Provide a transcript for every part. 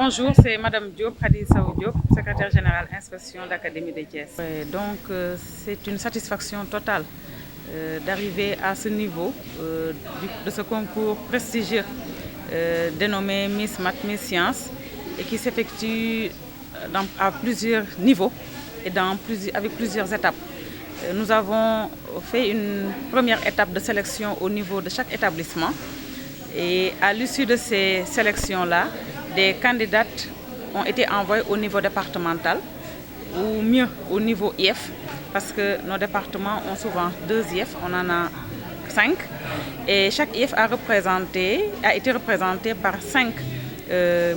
Bonjour, c'est Madame Diop, Khady Sow Diop, secrétaire générale inspection d'Académie de Thiès. C'est une satisfaction totale d'arriver à ce niveau de ce concours prestigieux dénommé Miss Math Miss Sciences et qui s'effectue à plusieurs niveaux et avec plusieurs étapes. Nous avons fait une première étape de sélection au niveau de chaque établissement et à l'issue de ces sélections-là, des candidates ont été envoyées au niveau départemental ou mieux au niveau IF parce que nos départements ont souvent 2 IF, on en a 5 et chaque IF a été représenté par 5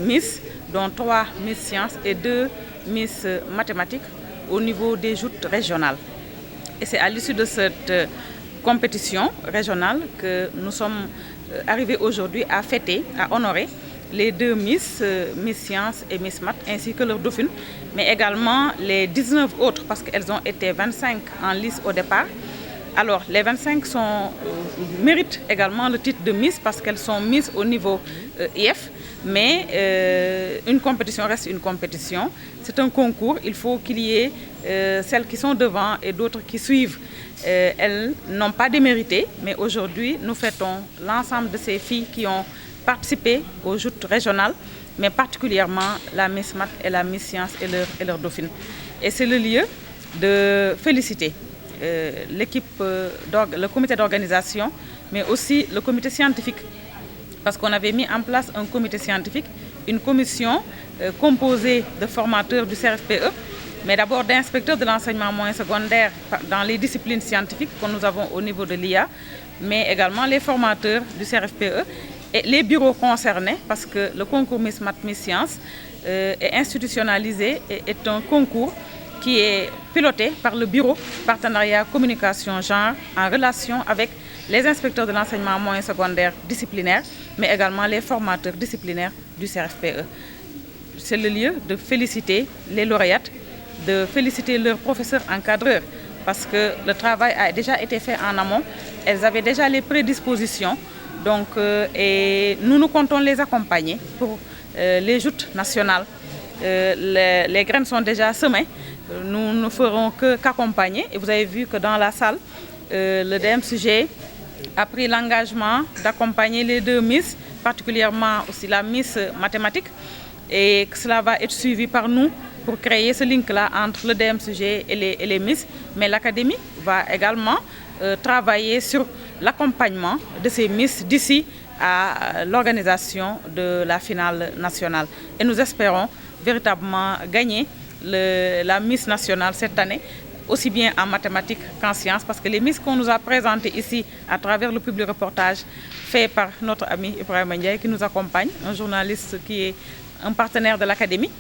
Miss, dont 3 Miss Sciences et 2 Miss Mathématiques au niveau des joutes régionales. Et c'est à l'issue de cette compétition régionale que nous sommes arrivés aujourd'hui à fêter, à honorer les 2 Miss Sciences et Miss Math, ainsi que leur dauphine, mais également les 19 autres, parce qu'elles ont été 25 en lice au départ. Alors, les 25 méritent également le titre de Miss parce qu'elles sont Miss au niveau IF, mais une compétition reste une compétition. C'est un concours, il faut qu'il y ait celles qui sont devant et d'autres qui suivent. Elles n'ont pas démérité, mais aujourd'hui, nous fêtons l'ensemble de ces filles qui ont participé aux joutes régionales, mais particulièrement la Miss Math et la Miss Sciences et leur dauphine. Et c'est le lieu de féliciter l'équipe, le comité d'organisation, mais aussi le comité scientifique, parce qu'on avait mis en place un comité scientifique, une commission composée de formateurs du CRFPE, mais d'abord d'inspecteurs de l'enseignement moyen secondaire dans les disciplines scientifiques que nous avons au niveau de l'IA, mais également les formateurs du CRFPE et les bureaux concernés, parce que le concours Miss Math Miss Sciences est institutionnalisé et est un concours qui est piloté par le bureau partenariat communication genre en relation avec les inspecteurs de l'enseignement moyen secondaire disciplinaire, mais également les formateurs disciplinaires du CRFPE. C'est le lieu de féliciter les lauréates, de féliciter leurs professeurs encadreurs, parce que le travail a déjà été fait en amont, elles avaient déjà les prédispositions, donc, et nous comptons les accompagner pour les joutes nationales. Les graines sont déjà semées, nous ne ferons qu'accompagner. Et vous avez vu que dans la salle, le DMCG a pris l'engagement d'accompagner les 2 Miss, particulièrement aussi la Miss Mathématiques, et que cela va être suivi par nous pour créer ce link-là entre le DMCG et les Miss. Mais l'Académie va également travailler sur l'accompagnement de ces Miss d'ici à l'organisation de la finale nationale. Et nous espérons véritablement gagner la Miss nationale cette année, aussi bien en mathématiques qu'en sciences, parce que les Miss qu'on nous a présentées ici à travers le public reportage fait par notre ami Ibrahima Ndiaye qui nous accompagne, un journaliste qui est un partenaire de l'Académie,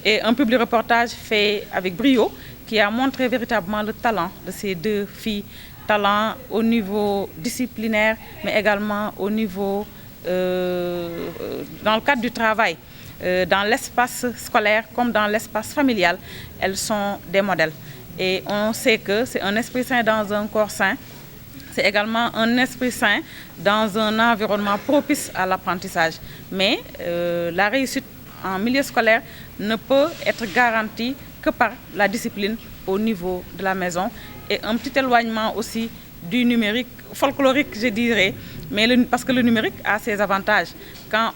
et un public reportage fait avec brio qui a montré véritablement le talent de ces 2 filles, talent au niveau disciplinaire, mais également au niveau, dans le cadre du travail, dans l'espace scolaire comme dans l'espace familial, elles sont des modèles. Et on sait que c'est un esprit sain dans un corps sain, c'est également un esprit sain dans un environnement propice à l'apprentissage. Mais la réussite en milieu scolaire ne peut être garantie que par la discipline au niveau de la maison et un petit éloignement aussi du numérique, folklorique je dirais, mais parce que le numérique a ses avantages quand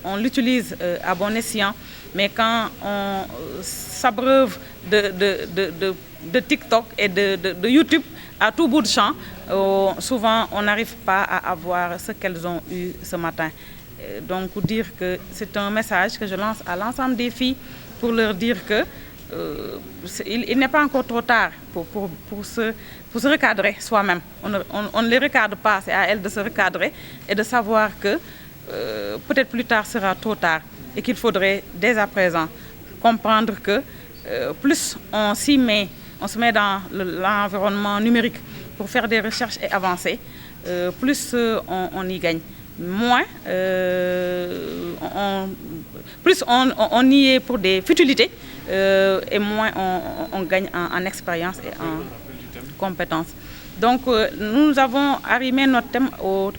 on l'utilise à bon escient, mais quand on s'abreuve de TikTok et de YouTube à tout bout de champ, souvent on n'arrive pas à avoir ce qu'elles ont eu ce matin. Donc pour dire que c'est un message que je lance à l'ensemble des filles pour leur dire que il n'est pas encore trop tard pour se recadrer soi-même. On ne les recadre pas, c'est à elles de se recadrer et de savoir que peut-être plus tard sera trop tard et qu'il faudrait dès à présent comprendre que plus on s'y met, on se met dans l'environnement numérique pour faire des recherches et avancer, plus on y gagne. Moins, plus on y est pour des futilités et moins on gagne en expérience et en compétences. Donc nous avons arrimé notre thème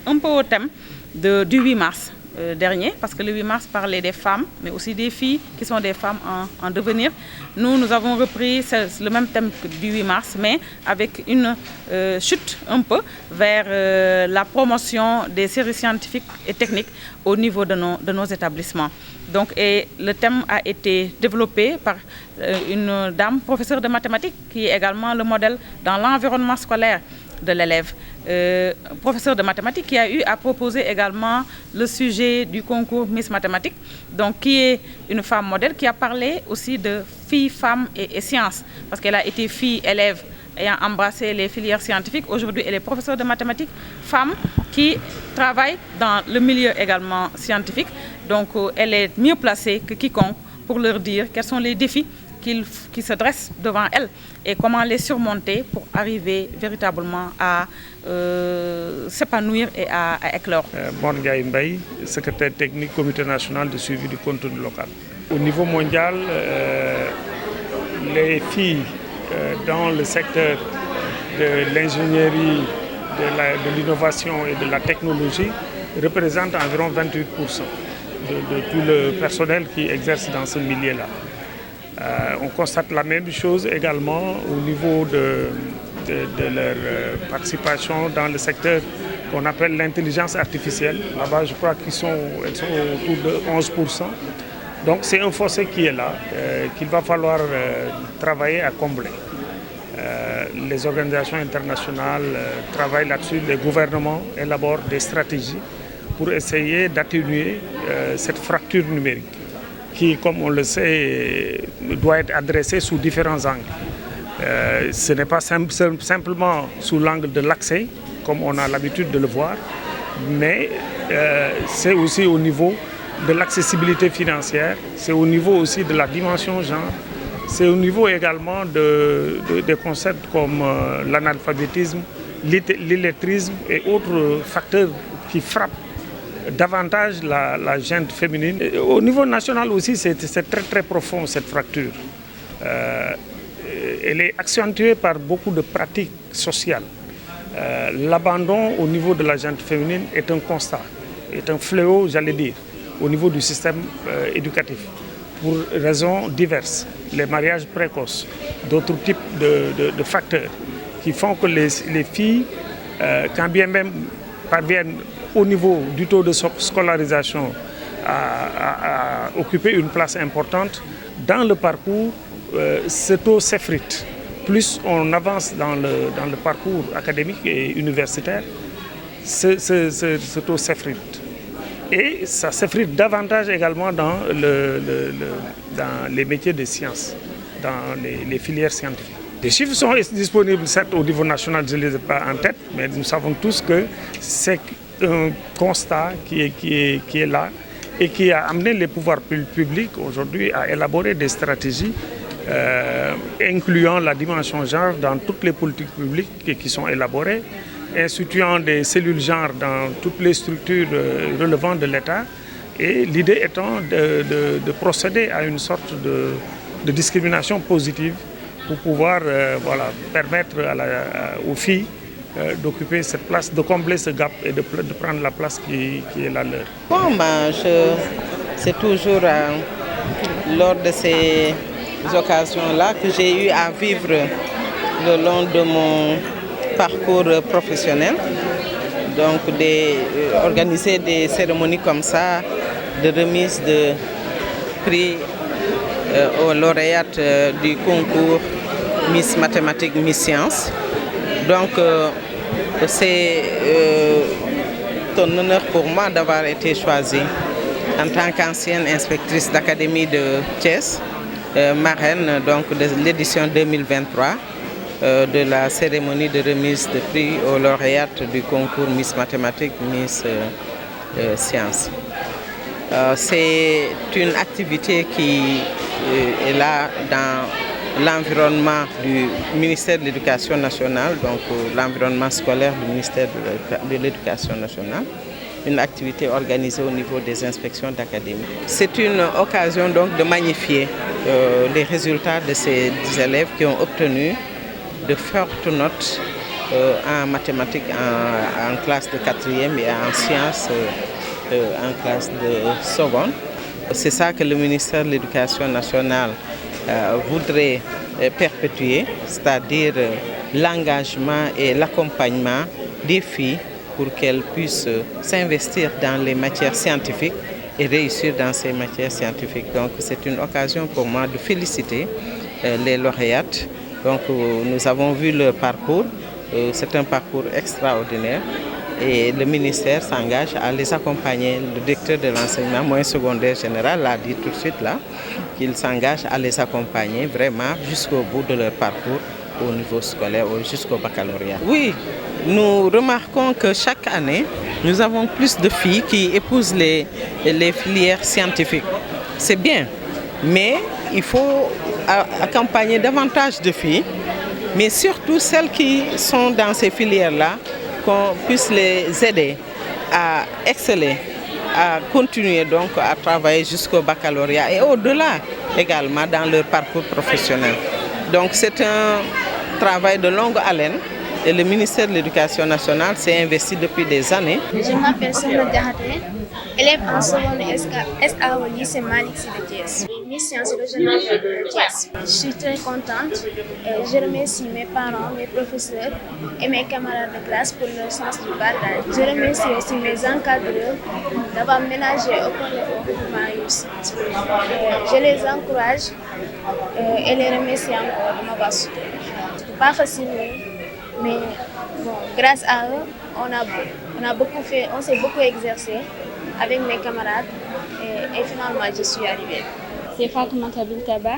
un peu au thème du 8 mars. dernier, parce que le 8 mars parlait des femmes, mais aussi des filles qui sont des femmes en devenir. Nous avons repris le même thème que du 8 mars, mais avec une chute un peu vers la promotion des séries scientifiques et techniques au niveau de nos établissements. Donc, et le thème a été développé par une dame, professeure de mathématiques, qui est également le modèle dans l'environnement scolaire de l'élève. Professeur de mathématiques qui a eu à proposer également le sujet du concours Miss Mathématiques, donc qui est une femme modèle, qui a parlé aussi de filles, femmes et sciences, parce qu'elle a été fille, élève, ayant embrassé les filières scientifiques. Aujourd'hui, elle est professeure de mathématiques, femme qui travaille dans le milieu également scientifique. Donc, elle est mieux placée que quiconque pour leur dire quels sont les défis qui se dressent devant elle et comment les surmonter pour arriver véritablement à s'épanouir et à éclore. Mor Ndiaye Mbaye, secrétaire technique Comité national de suivi du contenu local. Au niveau mondial, les filles dans le secteur de l'ingénierie, de l'innovation et de la technologie représentent environ 28% de tout le personnel qui exerce dans ce milieu-là. On constate la même chose également au niveau de leur participation dans le secteur qu'on appelle l'intelligence artificielle. Là-bas, je crois elles sont autour de 11%. Donc c'est un fossé qui est là, qu'il va falloir travailler à combler. Les organisations internationales travaillent là-dessus, les gouvernements élaborent des stratégies pour essayer d'atténuer cette fracture numérique qui, comme on le sait, doit être adressée sous différents angles. Ce n'est pas simplement sous l'angle de l'accès, comme on a l'habitude de le voir, mais c'est aussi au niveau de l'accessibilité financière, c'est au niveau aussi de la dimension genre, c'est au niveau également des concepts comme l'analphabétisme, l'illettrisme et autres facteurs qui frappent davantage la gente féminine. Au niveau national aussi, c'est très très profond cette fracture. Elle est accentuée par beaucoup de pratiques sociales. L'abandon au niveau de la gente féminine est un constat, est un fléau, j'allais dire, au niveau du système éducatif, pour raisons diverses. Les mariages précoces, d'autres types de facteurs qui font que les filles, quand bien même parviennent au niveau du taux de scolarisation à occuper une place importante, dans le parcours, ce taux s'effrite. Plus on avance dans le parcours académique et universitaire, ce taux s'effrite. Et ça s'effrite davantage également dans les métiers de sciences, dans les filières scientifiques. Les chiffres sont disponibles, certes, au niveau national, je ne les ai pas en tête, mais nous savons tous que c'est un constat qui est là et qui a amené les pouvoirs publics aujourd'hui à élaborer des stratégies incluant la dimension genre dans toutes les politiques publiques qui sont élaborées, instituant des cellules genre dans toutes les structures relevant de l'État, et l'idée étant de procéder à une sorte de discrimination positive pour pouvoir permettre aux filles d'occuper cette place, de combler ce gap et de prendre la place qui est la leur. Bon, c'est toujours lors de ces occasions-là que j'ai eu à vivre le long de mon parcours professionnel. Donc organiser des cérémonies comme ça, de remise de prix aux lauréates du concours Miss Mathématiques, Miss Sciences. Donc c'est un honneur pour moi d'avoir été choisie en tant qu'ancienne inspectrice d'académie de Thiès, marraine donc de l'édition 2023 de la cérémonie de remise de prix aux lauréates du concours Miss Mathématiques, Miss Sciences. C'est une activité qui est là dans l'environnement du ministère de l'Éducation nationale, donc l'environnement scolaire du ministère de l'Éducation nationale, une activité organisée au niveau des inspections d'académie. C'est une occasion donc de magnifier les résultats de ces élèves qui ont obtenu de fortes notes en mathématiques en classe de 4e et en sciences en classe de seconde. C'est ça que le ministère de l'Éducation nationale voudrait perpétuer, c'est-à-dire l'engagement et l'accompagnement des filles pour qu'elles puissent s'investir dans les matières scientifiques et réussir dans ces matières scientifiques. Donc c'est une occasion pour moi de féliciter les lauréates. Donc nous avons vu leur parcours, c'est un parcours extraordinaire et le ministère s'engage à les accompagner. Le directeur de l'enseignement moyen secondaire général l'a dit tout de suite là, qu'il s'engage à les accompagner vraiment jusqu'au bout de leur parcours au niveau scolaire, jusqu'au baccalauréat. Oui, nous remarquons que chaque année, nous avons plus de filles qui épousent les filières scientifiques. C'est bien, mais il faut accompagner davantage de filles, mais surtout celles qui sont dans ces filières-là, qu'on puisse les aider à exceller, à continuer donc à travailler jusqu'au baccalauréat et au-delà également dans leur parcours professionnel. Donc c'est un travail de longue haleine et le ministère de l'Éducation nationale s'est investi depuis des années. Je m'appelle Sohna Diakhaté, élève en seconde SA au lycée Malick Sy de Thiès. Miss Sciences régionale de Thiès. Je suis très contente et je remercie mes parents, mes professeurs et mes camarades de classe pour leur sens du partage. Je remercie aussi mes encadreurs d'avoir ménagé aucun effort pour ma réussite. Je les encourage et les remercie encore de m'avoir soutenu. C'est pas facile, mais bon, grâce à eux, on s'est beaucoup exercé avec mes camarades et finalement je suis arrivée. C'est Fatoumata Bintaba,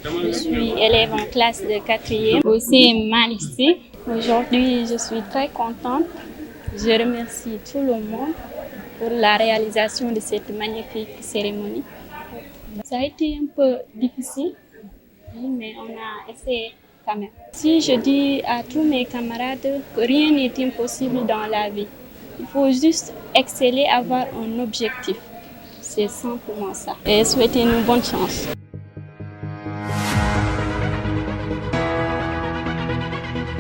je suis élève en classe de 4e au CM Malick Sy. Aujourd'hui, je suis très contente. Je remercie tout le monde pour la réalisation de cette magnifique cérémonie. Ça a été un peu difficile, mais on a essayé quand même. Si je dis à tous mes camarades que rien n'est impossible dans la vie, il faut juste exceller, avoir un objectif. C'est simplement ça. Et souhaitez-nous bonne chance.